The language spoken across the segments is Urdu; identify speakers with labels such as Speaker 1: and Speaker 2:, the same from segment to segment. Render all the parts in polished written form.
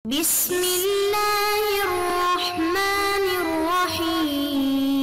Speaker 1: بسم اللہ الرحمن الرحیم۔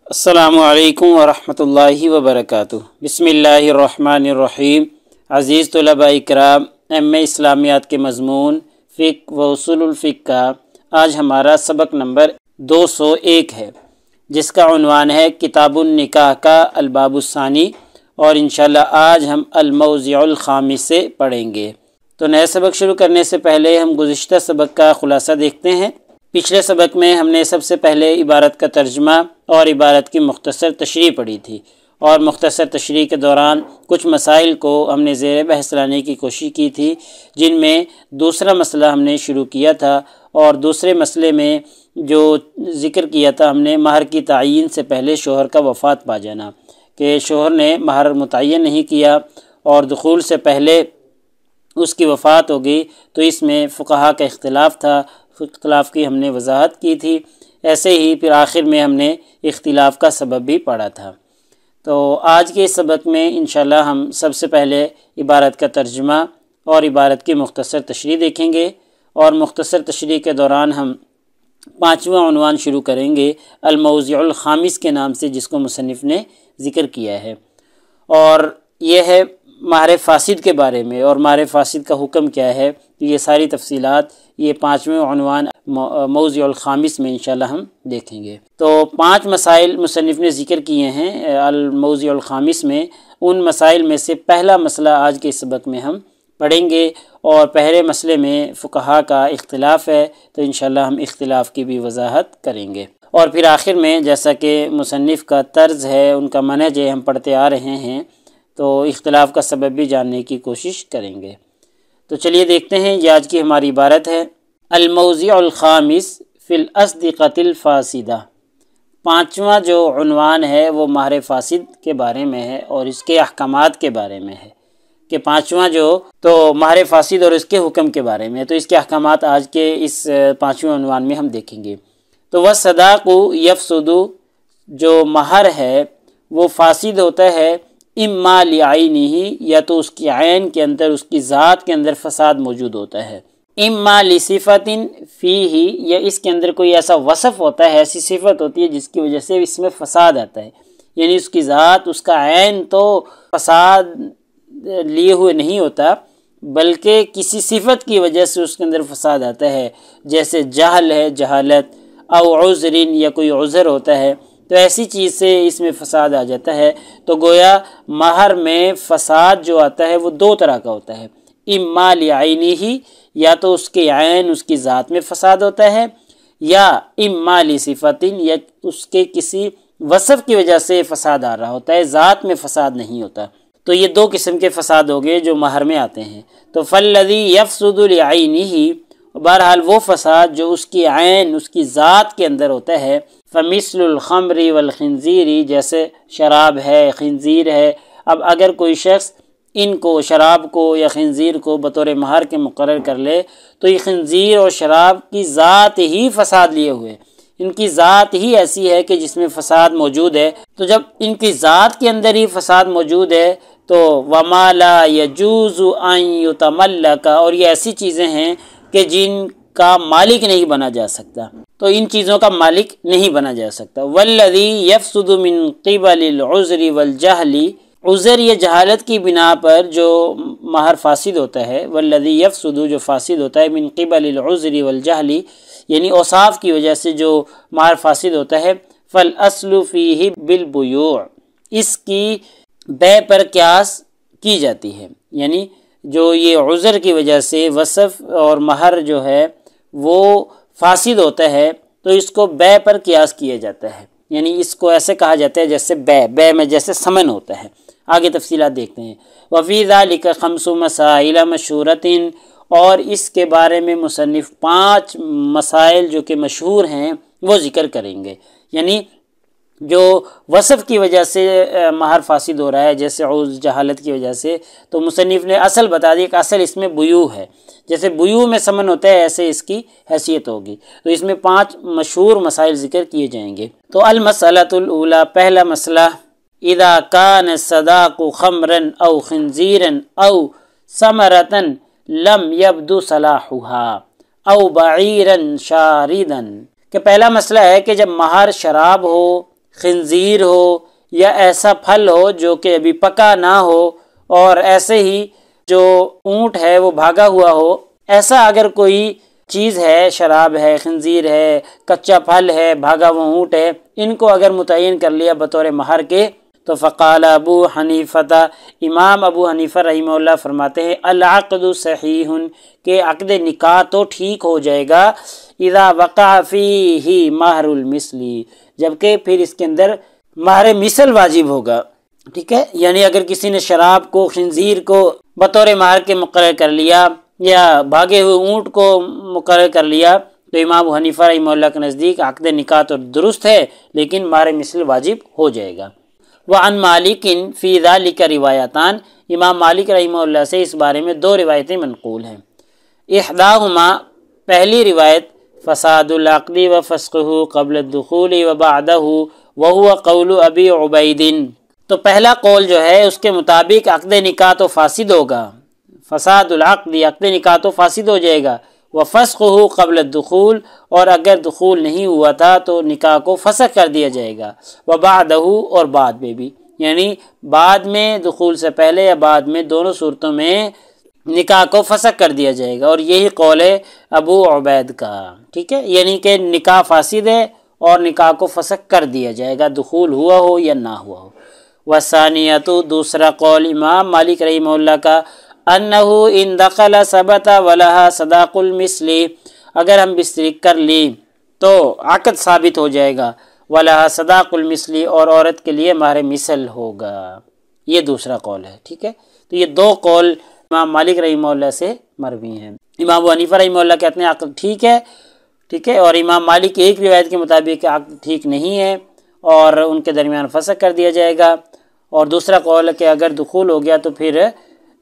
Speaker 2: السلام علیکم ورحمۃ اللہ وبرکاتہ۔ بسم اللہ الرحمن الرحیم۔ عزیز طلباء اکرام، ایم اے اسلامیات کے مضمون فقہ و اصول الفقہ کا آج ہمارا سبق نمبر 201 ہے، جس کا عنوان ہے کتاب النکاح کا الباب الثانی، اور انشاءاللہ آج ہم الموضع الخامس سے پڑھیں گے۔ تو نئے سبق شروع کرنے سے پہلے ہم گزشتہ سبق کا خلاصہ دیکھتے ہیں۔ پچھلے سبق میں ہم نے سب سے پہلے عبارت کا ترجمہ اور عبارت کی مختصر تشریح پڑھی تھی، اور مختصر تشریح کے دوران کچھ مسائل کو ہم نے زیر بحث لانے کی کوشش کی تھی، جن میں دوسرا مسئلہ ہم نے شروع کیا تھا، اور دوسرے مسئلے میں جو ذکر کیا تھا ہم نے مہر کی تعین سے پہلے شوہر کا وفات پا جانا، کہ شوہر نے مہر متعین نہیں کیا اور دخول سے پہلے اس کی وفات ہو گئی، تو اس میں فقہا کا اختلاف تھا، اختلاف کی ہم نے وضاحت کی تھی۔ ایسے ہی پھر آخر میں ہم نے اختلاف کا سبب بھی پڑھا تھا۔ تو آج کے اس سبق میں انشاءاللہ ہم سب سے پہلے عبارت کا ترجمہ اور عبارت کی مختصر تشریح دیکھیں گے، اور مختصر تشریح کے دوران ہم 5واں عنوان شروع کریں گے الموضع الخامس کے نام سے، جس کو مصنف نے ذکر کیا ہے، اور یہ ہے مہر فاسد کے بارے میں، اور مہر فاسد کا حکم کیا ہے۔ یہ ساری تفصیلات یہ 5ویں عنوان موضع الخامس میں انشاءاللہ ہم دیکھیں گے۔ تو 5 مسائل مصنف نے ذکر کیے ہیں الموضع الخامس میں۔ ان مسائل میں سے پہلا مسئلہ آج کے سبق میں ہم پڑھیں گے، اور پہلے مسئلے میں فقہا کا اختلاف ہے، تو انشاءاللہ ہم اختلاف کی بھی وضاحت کریں گے، اور پھر آخر میں جیسا کہ مصنف کا طرز ہے، ان کا منہج ہے، ہم پڑھتے آ رہے ہیں، تو اختلاف کا سبب بھی جاننے کی کوشش کریں گے۔ تو چلیے دیکھتے ہیں، یہ آج کی ہماری عبارت ہے الموضع الخامس فی الاصدقۃ الفاسدہ۔ 5واں جو عنوان ہے وہ مہر فاسد کے بارے میں ہے اور اس کے احکامات کے بارے میں ہے، کہ 5واں جو تو مہر فاسد اور اس کے حکم کے بارے میں، تو اس کے احکامات آج کے اس 5ویں عنوان میں ہم دیکھیں گے۔ تو والصداق یفسد، جو مہر ہے وہ فاسد ہوتا ہے اما لعینہ، یا تو اس کی عین کے اندر، اس کی ذات کے اندر فساد موجود ہوتا ہے، اما لصفت فیہ، یا اس کے اندر کوئی ایسا وصف ہوتا ہے، ایسی صفت ہوتی ہے جس کی وجہ سے اس میں فساد آتا ہے، یعنی اس کی ذات، اس کا عین تو فساد لیے ہوئے نہیں ہوتا، بلکہ کسی صفت کی وجہ سے اس کے اندر فساد آتا ہے، جیسے جہل ہے، جہالت، او عذر، یا کوئی عذر ہوتا ہے، تو ایسی چیز سے اس میں فساد آ جاتا ہے۔ تو گویا مہر میں فساد جو آتا ہے وہ 2 طرح کا ہوتا ہے، اما لعینہ، یا تو اس کے عین، اس کی ذات میں فساد ہوتا ہے، یا اما لصفت، یا اس کے کسی وصف کی وجہ سے فساد آ رہا ہوتا ہے، ذات میں فساد نہیں ہوتا۔ تو یہ 2 قسم کے فساد ہو گئے جو مہر میں آتے ہیں۔ تو فالذی یفسد لعینہ، بہرحال وہ فساد جو اس کی عین، اس کی ذات کے اندر ہوتا ہے، فمثل الخمر والخنزیر، جیسے شراب ہے، خنزیر ہے۔ اب اگر کوئی شخص ان کو، شراب کو یا خنزیر کو بطور مہر کے مقرر کر لے، تو یہ خنزیر اور شراب کی ذات ہی فساد لیے ہوئے، ان کی ذات ہی ایسی ہے کہ جس میں فساد موجود ہے۔ تو جب ان کی ذات کے اندر ہی فساد موجود ہے، تو وما لا یجوز ان یتملک، اور یہ ایسی چیزیں ہیں کہ جن کا مالک نہیں بنا جا سکتا، تو ان چیزوں کا مالک نہیں بنا جا سکتا۔ والذی یفسد من قبل العذر والجہل، عذر یا جہالت کی بنا پر جو مہر فاسد ہوتا ہے، والذی یفسد، جو فاسد ہوتا ہے، من قبل العذر والجہل، یعنی اوصاف کی وجہ سے جو مہر فاسد ہوتا ہے، فالاصل فیہ بالبیوع، اس کی بے پر قیاس کی جاتی ہے، یعنی جو یہ عذر کی وجہ سے وصف اور مہر جو ہے وہ فاسد ہوتا ہے، تو اس کو بے پر قیاس کیا جاتا ہے، یعنی اس کو ایسے کہا جاتا ہے جیسے بے میں جیسے ثمن ہوتا ہے۔ آگے تفصیلات دیکھتے ہیں۔ وفی ذلک 5 مسائل مشہورۃ، اور اس کے بارے میں مصنف 5 مسائل جو کہ مشہور ہیں وہ ذکر کریں گے، یعنی جو وصف کی وجہ سے مہر فاسد ہو رہا ہے، جیسے عذر، جہالت کی وجہ سے، تو مصنف نے اصل بتا دیا کہ اصل اس میں بیوع ہے، جیسے بیوع میں ثمن ہوتا ہے ایسے اس کی حیثیت ہوگی۔ تو اس میں 5 مشہور مسائل ذکر کیے جائیں گے۔ تو المسألۃ الاولی، پہلا مسئلہ، اذا کان الصداق خمرا او خنزیرا او ثمرۃ لم یبدو صلاحها او بعیرا شاردا، کہ پہلا مسئلہ ہے کہ جب مہر شراب ہو، خنزیر ہو، یا ایسا پھل ہو جو کہ ابھی پکا نہ ہو، اور ایسے ہی جو اونٹ ہے وہ بھاگا ہوا ہو، ایسا اگر کوئی چیز ہے، شراب ہے، خنزیر ہے، کچا پھل ہے، بھاگا ہوا اونٹ ہے، ان کو اگر متعین کر لیا بطور مہر کے، تو فقال ابو حنیفہ، امام ابو حنیفہ رحمہ اللہ فرماتے ہیں العقد صحیح، کہ عقد نکاح تو ٹھیک ہو جائے گا، اذا وقع فیہ مہر المثلی، جبکہ پھر اس کے اندر مہر مثل واجب ہوگا، ٹھیک ہے۔ یعنی اگر کسی نے شراب کو، خنزیر کو بطور مہر کے مقرر کر لیا یا بھاگے ہوئے اونٹ کو مقرر کر لیا، تو امام ابو حنیفہ رحمہ اللہ کے نزدیک عقد نکاح تو درست ہے لیکن مہر مثل واجب ہو جائے گا۔ وعن مالک فی ذلک روایتان، امام مالک رحمہ اللہ سے اس بارے میں دو روایتیں منقول ہیں۔ احداہما، پہلی روایت، فساد العقد وفسقہ قبل الدخول وبعدہ وہو قول ابی عبید، تو پہلا قول جو ہے اس کے مطابق عقد نکاح تو فاسد ہوگا، فساد العقد، عقد نکاح تو فاسد ہو جائے گا، وفسقہ قبل الدخول، اور اگر دخول نہیں ہوا تھا تو نکاح کو فسخ کر دیا جائے گا، وبعدہ، اور بعد میں بھی، یعنی بعد میں دخول سے پہلے یا بعد میں، دونوں صورتوں میں نکاح کو فسخ کر دیا جائے گا، اور یہی قول ہے ابو عبید کا، ٹھیک ہے، یعنی کہ نکاح فاسد ہے اور نکاح کو فسخ کر دیا جائے گا، دخول ہوا ہو یا نہ ہوا ہو۔ والثانیۃ، دوسرا قول امام مالک رحمہ اللہ کا، انہ ان دخل ثبت ولہا صداق المثل، اگر ہم بستری کر لی تو عقد ثابت ہو جائے گا، ولہا صداق المثل، اور عورت کے لیے مہر مثل ہوگا، یہ دوسرا قول ہے، ٹھیک ہے۔ تو یہ دو قول امام مالک رحمہ اللہ سے مروی ہیں۔ امام ابو حنیفہ رحمہ اللہ کہتے ہیں عقد ٹھیک ہے، ٹھیک ہے، اور امام مالک کی ایک روایت کے مطابق عقد ٹھیک نہیں ہے اور ان کے درمیان فسخ کر دیا جائے گا، اور دوسرا قول ہے کہ اگر دخول ہو گیا تو پھر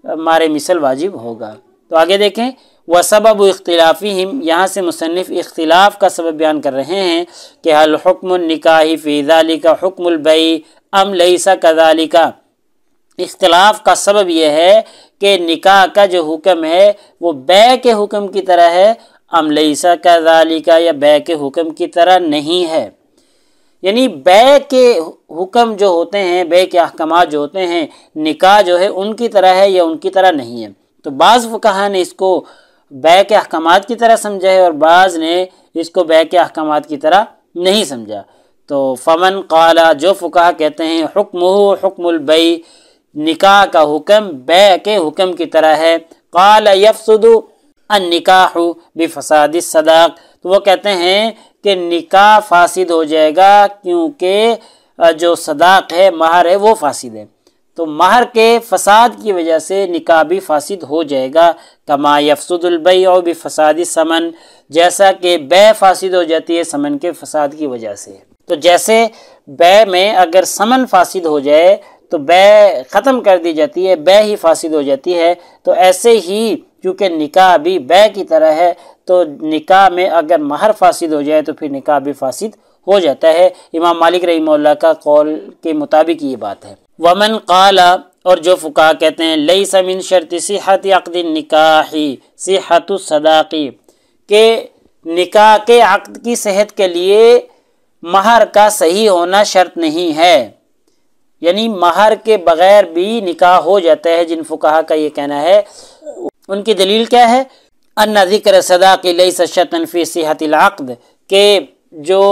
Speaker 2: مہر مثل واجب ہوگا۔ تو آگے دیکھیں، وسبب اختلافہم، یہاں سے مصنف اختلاف کا سبب بیان کر رہے ہیں کہ هل حکم النکاح فی ذلک حکم البیع ام لیس کذالک، اختلاف کا سبب یہ ہے کہ نکاح کا جو حکم ہے وہ بیع کے حکم کی طرح ہے، ام لیس کذالک، یا بیع کے حکم کی طرح نہیں ہے، یعنی بیع کے حکم جو ہوتے ہیں، بیع کے احکامات جو ہوتے ہیں، نکاح جو ہے ان کی طرح ہے یا ان کی طرح نہیں ہے۔ تو بعض فقہا نے اس کو بیع کے احکامات کی طرح سمجھا ہے اور بعض نے اس کو بیع کے احکامات کی طرح نہیں سمجھا۔ تو فمن قال، جو فقہا کہتے ہیں حکمہ حکم البیع، نکاح کا حکم بیع کے حکم کی طرح ہے، قال یفسد النکاح بفساد الصداق، تو وہ کہتے ہیں کہ نکاح فاسد ہو جائے گا کیونکہ جو صداق ہے، مہر ہے، وہ فاسد ہے، تو مہر کے فساد کی وجہ سے نکاح بھی فاسد ہو جائے گا، کما یفسد البیع بفساد الثمن، جیسا کہ بیع فاسد ہو جاتی ہے ثمن کے فساد کی وجہ سے۔ تو جیسے بیع میں اگر ثمن فاسد ہو جائے تو بیع ختم کر دی جاتی ہے، بیع ہی فاسد ہو جاتی ہے، تو ایسے ہی کیونکہ نکاح بھی بیع کی طرح ہے، تو نکاح میں اگر مہر فاسد ہو جائے تو پھر نکاح بھی فاسد ہو جاتا ہے۔ امام مالک رحمہ اللہ کا قول کے مطابق یہ بات ہے۔ ومن قال، اور جو فقہا کہتے ہیں لیس من شرط صحت عقد النکاح صحت الصداق، کہ نکاح کے عقد کی صحت کے لیے مہر کا صحیح ہونا شرط نہیں ہے، یعنی مہر کے بغیر بھی نکاح ہو جاتا ہے۔ جن فقہا کا یہ کہنا ہے، ان کی دلیل کیا ہے؟ ان ذکر صداق لیس شرطا فی صحت العقد، کہ جو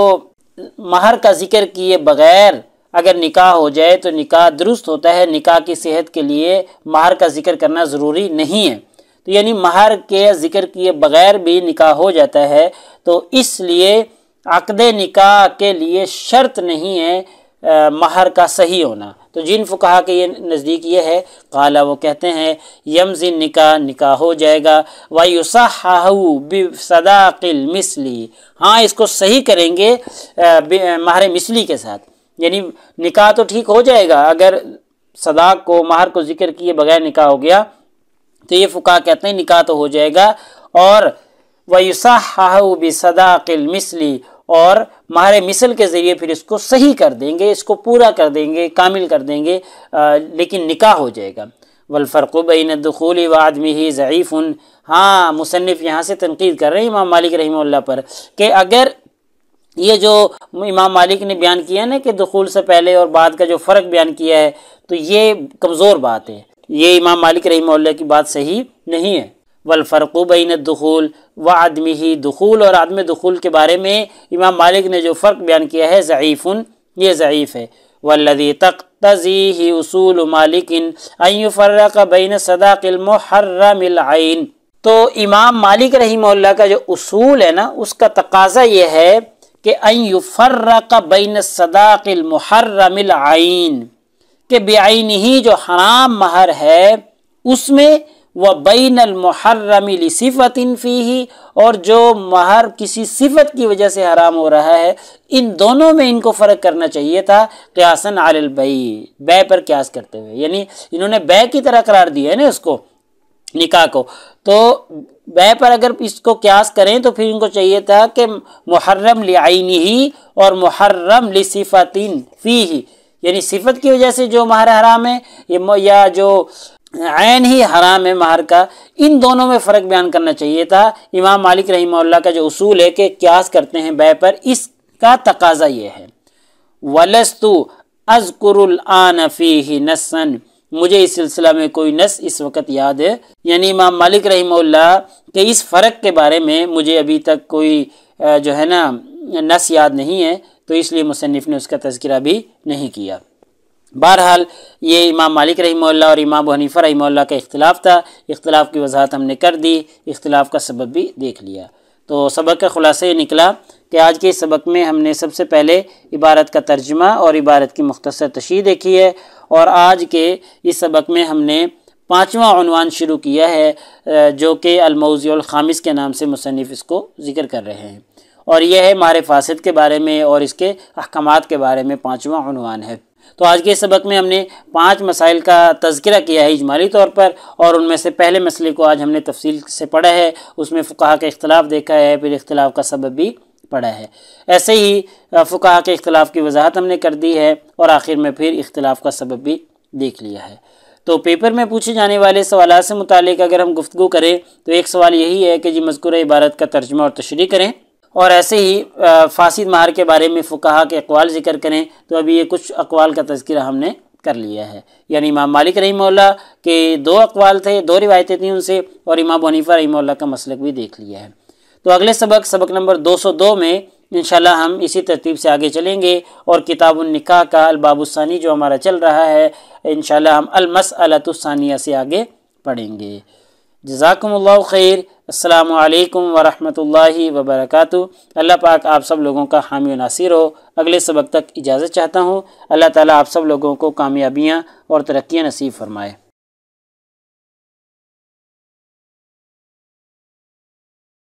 Speaker 2: مہر کا ذکر کیے بغیر اگر نکاح ہو جائے تو نکاح درست ہوتا ہے، نکاح کی صحت کے لیے مہر کا ذکر کرنا ضروری نہیں ہے۔ تو یعنی مہر کے ذکر کیے بغیر بھی نکاح ہو جاتا ہے، تو اس لیے عقد نکاح کے لیے شرط نہیں ہے مہر کا صحیح ہونا۔ تو جن فقہا کے یہ نزدیک یہ ہے، قال، وہ کہتے ہیں یمضی نکاح، نکاح ہو جائے گا، وَيُصَحَّحُ بِصَدَاقِ الْمِثْلِ، ہاں اس کو صحیح کریں گے مہر مثلی کے ساتھ، یعنی نکاح تو ٹھیک ہو جائے گا اگر صداق کو، مہر کو ذکر کیے بغیر نکاح ہو گیا، تو یہ فقہا کہتے ہیں نکاح تو ہو جائے گا، اور وَيُصَحَّحُ بِصَدَاقِ الْمِثْلِ، اور مہر مثل کے ذریعے پھر اس کو صحیح کر دیں گے، اس کو پورا کر دیں گے، کامل کر دیں گے، لیکن نکاح ہو جائے گا۔ والفرق بین الدخول وعدمہ ضعیف۔ ہاں مصنف یہاں سے تنقید کر رہے ہیں امام مالک رحمہ اللہ پر کہ اگر یہ جو امام مالک نے بیان کیا نا کہ دخول سے پہلے اور بعد کا جو فرق بیان کیا ہے تو یہ کمزور بات ہے، یہ امام مالک رحمہ اللہ کی بات صحیح نہیں ہے۔ والفرق بین الدخول وعدمہ، دخول اور عدم دخول کے بارے میں امام مالک نے جو فرق بیان کیا ہے ضعیف، یہ ضعیف ہے۔ والذی تقتضیہ اصول مالک ان یفرق بین صداق المحرم العین، تو امام مالک رحمہ اللہ کا جو اصول ہے نا اس کا تقاضا یہ ہے کہ ان یفرق بین الصداق المحرم العین، کہ بعینہ جو حرام مہر ہے اس میں، وبین المحرم لصفت فیہ، اور جو مہر کسی صفت کی وجہ سے حرام ہو رہا ہے، ان دونوں میں ان کو فرق کرنا چاہیے تھا قیاساً علی البیع، بے پر قیاس کرتے ہوئے، یعنی انہوں نے بے کی طرح قرار دیا ہے نا اس کو، نکاح کو، تو بے پر اگر اس کو قیاس کریں تو پھر ان کو چاہیے تھا کہ محرم لعینہ اور محرم لصفت فیہ، یعنی صفت کی وجہ سے جو مہر حرام ہے یا جو عین ہی حرام ہے مہر کا، ان دونوں میں فرق بیان کرنا چاہیے تھا۔ امام مالک رحمہ اللہ کا جو اصول ہے کہ قیاس کرتے ہیں بے پر، اس کا تقاضا یہ ہے۔ وَلَسْتُ أَذْكُرُ الْآنَ فِيهِ نَصًّا، مجھے اس سلسلہ میں کوئی نص اس وقت یاد ہے، یعنی امام مالک رحمہ اللہ کہ اس فرق کے بارے میں مجھے ابھی تک کوئی جو ہے نا نص یاد نہیں ہے، تو اس لیے مصنف نے اس کا تذکرہ بھی نہیں کیا۔ بہرحال یہ امام مالک رحمہ اللہ اور امام ابو حنیفہ رحمہ اللہ کا اختلاف تھا، اختلاف کی وضاحت ہم نے کر دی، اختلاف کا سبب بھی دیکھ لیا۔ تو سبق کا خلاصہ یہ نکلا کہ آج کے سبق میں ہم نے سب سے پہلے عبارت کا ترجمہ اور عبارت کی مختصر تشریح دیکھی ہے، اور آج کے اس سبق میں ہم نے 5واں عنوان شروع کیا ہے جو کہ الموضوع الخامس کے نام سے مصنف اس کو ذکر کر رہے ہیں، اور یہ ہے مہر فاسد کے بارے میں اور اس کے احکامات کے بارے میں 5واں عنوان ہے۔ تو آج کے سبق میں ہم نے 5 مسائل کا تذکرہ کیا ہے اجمالی طور پر، اور ان میں سے پہلے مسئلے کو آج ہم نے تفصیل سے پڑھا ہے، اس میں فقہا کا اختلاف دیکھا ہے، پھر اختلاف کا سبب بھی پڑھا ہے۔ ایسے ہی فقہا کے اختلاف کی وضاحت ہم نے کر دی ہے، اور آخر میں پھر اختلاف کا سبب بھی دیکھ لیا ہے۔ تو پیپر میں پوچھے جانے والے سوالات سے متعلق اگر ہم گفتگو کریں تو ایک سوال یہی ہے کہ جی مذکورہ عبارت کا ترجمہ اور تشریح کریں، اور ایسے ہی فاسد مہر کے بارے میں فقہا کے اقوال ذکر کریں۔ تو ابھی یہ کچھ اقوال کا تذکرہ ہم نے کر لیا ہے، یعنی امام مالک رحمہ اللہ کے 2 اقوال تھے، 2 روایتیں تھیں ان سے، اور امام ابو حنیفہ رحمہ اللہ کا مسلک بھی دیکھ لیا ہے۔ تو اگلے سبق نمبر 202 میں انشاءاللہ ہم اسی ترتیب سے آگے چلیں گے، اور کتاب النکاح کا الباب الثانی جو ہمارا چل رہا ہے انشاءاللہ ہم المسألۃ الثانیہ سے آگے پڑھیں گے۔ جزاکم اللہ خیر۔ السلام علیکم ورحمۃ اللہ وبرکاتہ۔ اللہ پاک آپ سب لوگوں کا حامی و ناصر ہو۔ اگلے سبق تک اجازت چاہتا ہوں۔ اللہ تعالیٰ آپ سب لوگوں کو کامیابیاں اور ترقیاں نصیب فرمائے۔